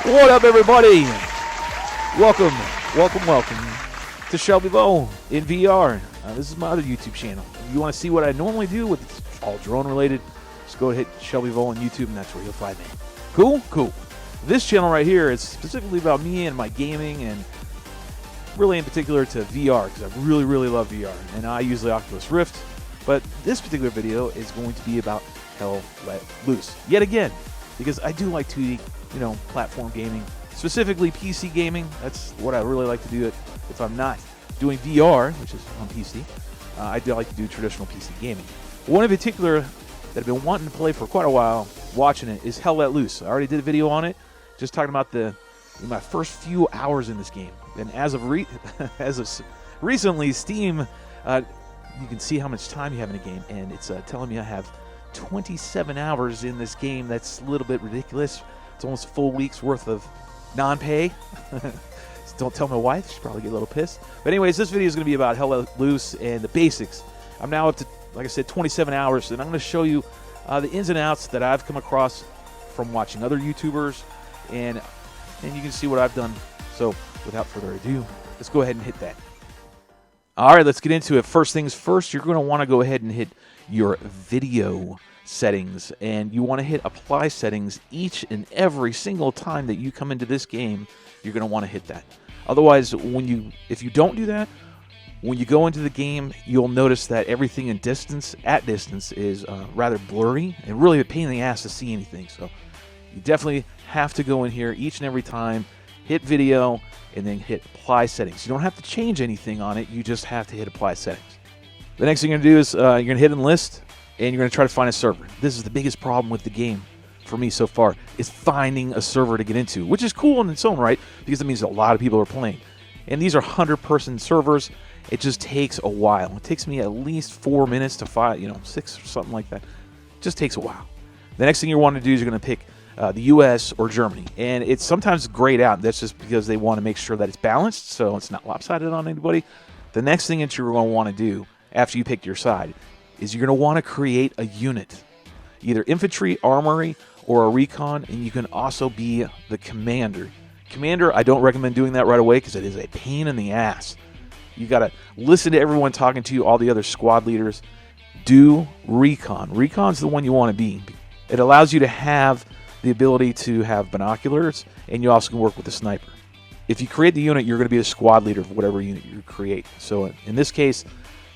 What up, everybody? Welcome to Shelbyville in VR. This is my other YouTube channel. If you want to see what I normally do with all drone related, just go hit Shelbyville on YouTube, and that's where you'll find me. Cool? Cool. This channel right here is specifically about me and my gaming, and really in particular to VR, because I really love VR, and I use the Oculus Rift. But this particular video is going to be about Hell Let Loose yet again, because I do like 2D, platform gaming, specifically PC gaming. That's what I really like to do. If I'm not doing VR, which is on PC, I do like to do traditional PC gaming. One in particular that I've been wanting to play for quite a while, watching it, is Hell Let Loose. I already did a video on it, just talking about my first few hours in this game. And as of recently, Steam, you can see how much time you have in a game, and it's telling me I have 27 hours in this game. That's a little bit ridiculous. It's almost a full week's worth of non-pay. Don't tell my wife. She'll probably get a little pissed. But anyways, this video is going to be about Hell Let Loose and the basics. I'm now up to, like I said, 27 hours, and I'm going to show you the ins and outs that I've come across from watching other YouTubers, and you can see what I've done. So without further ado, let's go ahead and hit that. All right, let's get into it. First things first, you're going to want to go ahead and hit your video settings, and you want to hit apply settings each and every single time that you come into this game. You're going to want to hit that. Otherwise, if you don't do that, when you go into the game, you'll notice that everything at distance is rather blurry and really a pain in the ass to see anything. So you definitely have to go in here each and every time, hit video, and then hit apply settings. You don't have to change anything on it. You just have to hit apply settings. The next thing you're going to do is you're going to hit enlist, and you're going to try to find a server. This is the biggest problem with the game for me so far, is finding a server to get into, which is cool in its own right, because it means a lot of people are playing. And these are 100-person servers. It just takes a while. It takes me at least 4 minutes to find, 6 or something like that. It just takes a while. The next thing you want to do is you're going to pick the U.S. or Germany. And it's sometimes grayed out. That's just because they want to make sure that it's balanced, so it's not lopsided on anybody. The next thing that you're going to want to do after you pick your side is you're going to want to create a unit, either infantry, armory, or a recon, and you can also be the commander. Commander, I don't recommend doing that right away because it is a pain in the ass. You got to listen to everyone talking to you, all the other squad leaders. Do recon. Recon's the one you want to be. It allows you to have the ability to have binoculars, and you also can work with a sniper. If you create the unit, you're going to be the squad leader of whatever unit you create. So in this case,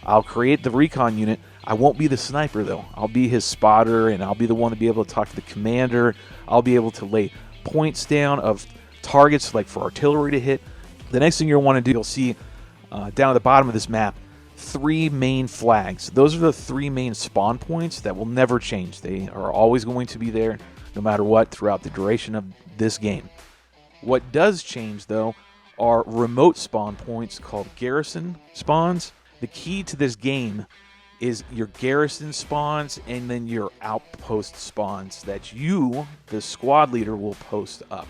I'll create the recon unit. I won't be the sniper, though. I'll be his spotter, and I'll be the one to be able to talk to the commander. I'll be able to lay points down of targets, like for artillery to hit. The next thing you'll want to do, you'll see down at the bottom of this map, 3 main flags. Those are the 3 main spawn points that will never change. They are always going to be there, no matter what, throughout the duration of this game. What does change, though, are remote spawn points called garrison spawns. The key to this game is your garrison spawns and then your outpost spawns that you, the squad leader, will post up.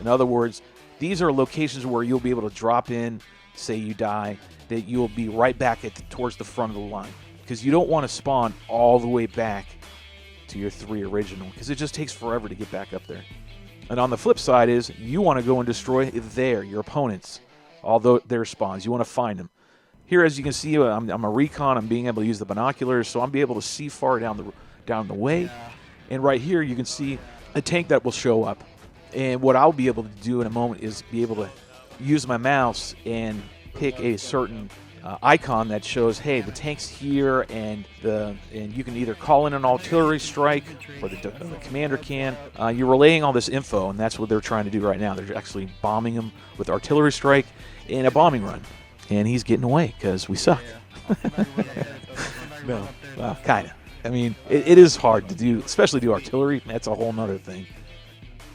In other words, these are locations where you'll be able to drop in, say you die, that you'll be right back towards the front of the line. Because you don't want to spawn all the way back to your 3 original, because it just takes forever to get back up there. And on the flip side is you want to go and destroy your opponents, although their spawns. You want to find them. Here, as you can see, I'm a recon. I'm being able to use the binoculars, so I'm be able to see far down the way. And right here, you can see a tank that will show up. And what I'll be able to do in a moment is be able to use my mouse and pick a certain icon that shows, hey, the tank's here, and you can either call in an artillery strike, or the commander can. You're relaying all this info, and that's what they're trying to do right now. They're actually bombing them with artillery strike in a bombing run. And he's getting away because we suck. No, well, kind of. I mean, it is hard to do, especially do artillery. That's a whole nother thing.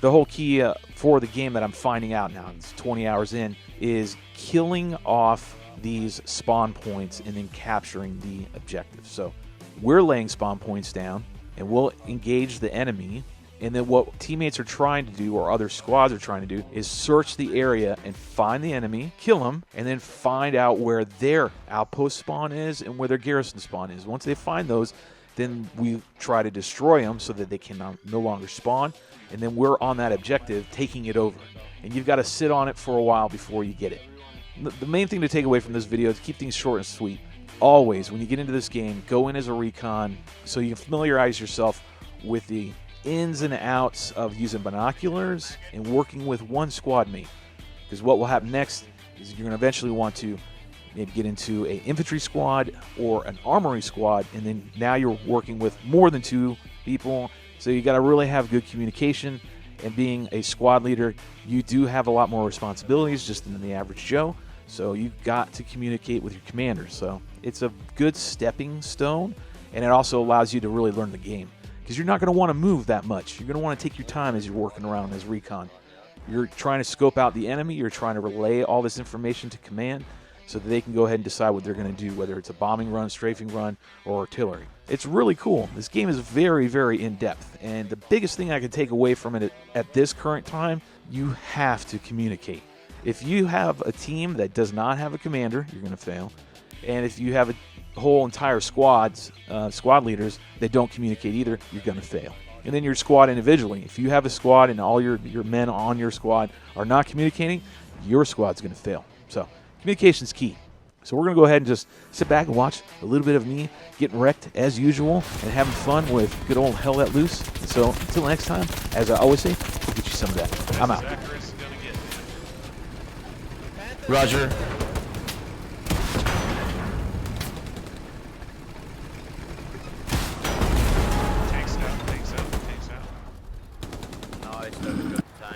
The whole key for the game that I'm finding out now, it's 20 hours in, is killing off these spawn points and then capturing the objective. So we're laying spawn points down, and we'll engage the enemy. And then what teammates are trying to do, or other squads are trying to do, is search the area and find the enemy, kill them, and then find out where their outpost spawn is and where their garrison spawn is. Once they find those, Then we try to destroy them so that they can no longer spawn. And then we're on that objective, taking it over. And you've got to sit on it for a while before you get it. The main thing to take away from this video is to keep things short and sweet. Always, when you get into this game, go in as a recon so you can familiarize yourself with the ins and outs of using binoculars and working with one squad mate. Because what will happen next is you're going to eventually want to maybe get into an infantry squad or an armory squad, and then now you're working with more than 2 people. So you got to really have good communication, and being a squad leader, you do have a lot more responsibilities just than the average Joe. So you've got to communicate with your commanders. So it's a good stepping stone, and it also allows you to really learn the game, because you're not going to want to move that much. You're going to want to take your time as you're working around as recon. You're trying to scope out the enemy. You're trying to relay all this information to command so that they can go ahead and decide what they're going to do, whether it's a bombing run, strafing run, or artillery. It's really cool. This game is very, very in-depth, and the biggest thing I can take away from it at this current time, you have to communicate. If you have a team that does not have a commander, you're going to fail. And if you have a whole entire squad leaders that don't communicate either, you're going to fail. And then your squad individually. If you have a squad and all your men on your squad are not communicating, your squad's going to fail. So communication's key. So we're going to go ahead and just sit back and watch a little bit of me getting wrecked as usual and having fun with good old Hell Let Loose. And so until next time, as I always say, we'll get you some of that. I'm out. Roger.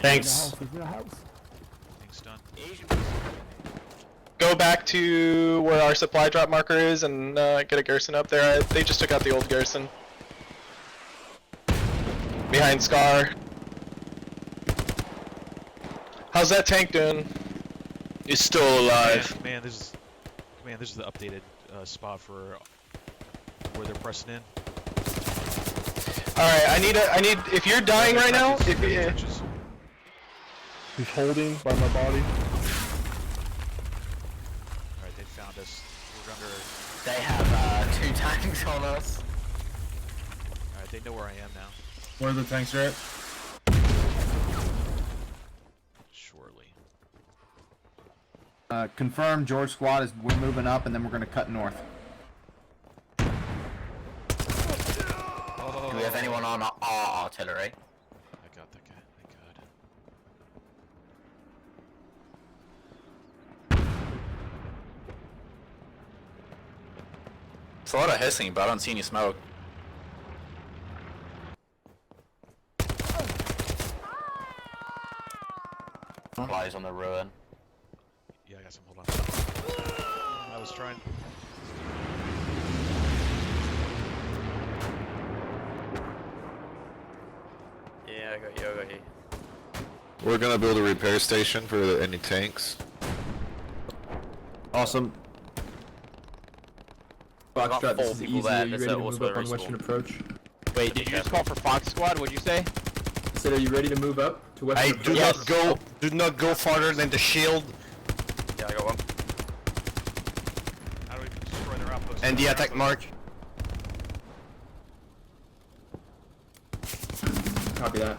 Thanks. Go back to where our supply drop marker is and get a garrison up there. They just took out the old garrison. Behind Scar. How's that tank doing? He's still alive. Man, this is the updated spot for where they're pressing in. Alright, I need, if you're dying right now, He's holding by my body. Alright, they found us. We're under... They have 2 tanks on us. Alright, they know where I am now. Where the tanks are at? Surely. Confirm George squad is we're moving up, and then we're gonna cut north. Do we have anyone on our artillery? I got that guy. Thank God. It's a lot of hissing, but I don't see any smoke. Flies on the ruin. Yeah, I got some. Hold on. I was trying. Yeah, I got you. We're gonna build a repair station for any tanks. Awesome. Foxtrot, this is easy. Are you ready to move up on Western approach? Wait, did you just call for Fox Squad? What'd you say? I said, are you ready to move up to Western approach? Do not go farther than the shield Yeah, I got one. How do we destroy their outpost? and the attack mark. Copy that.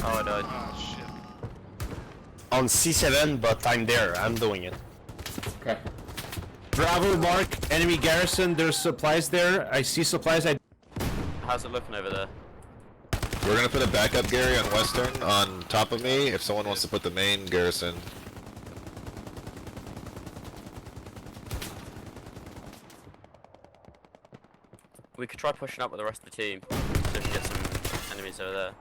Oh, I died. Oh, shit. On C7, but I'm there. I'm doing it. Okay. Bravo, mark, enemy garrison. There's supplies there. I see supplies. How's it looking over there? We're gonna put a backup Gary on Western on top of me if someone wants to put the main garrison. We could try pushing up with the rest of the team, so we can get some enemies over there.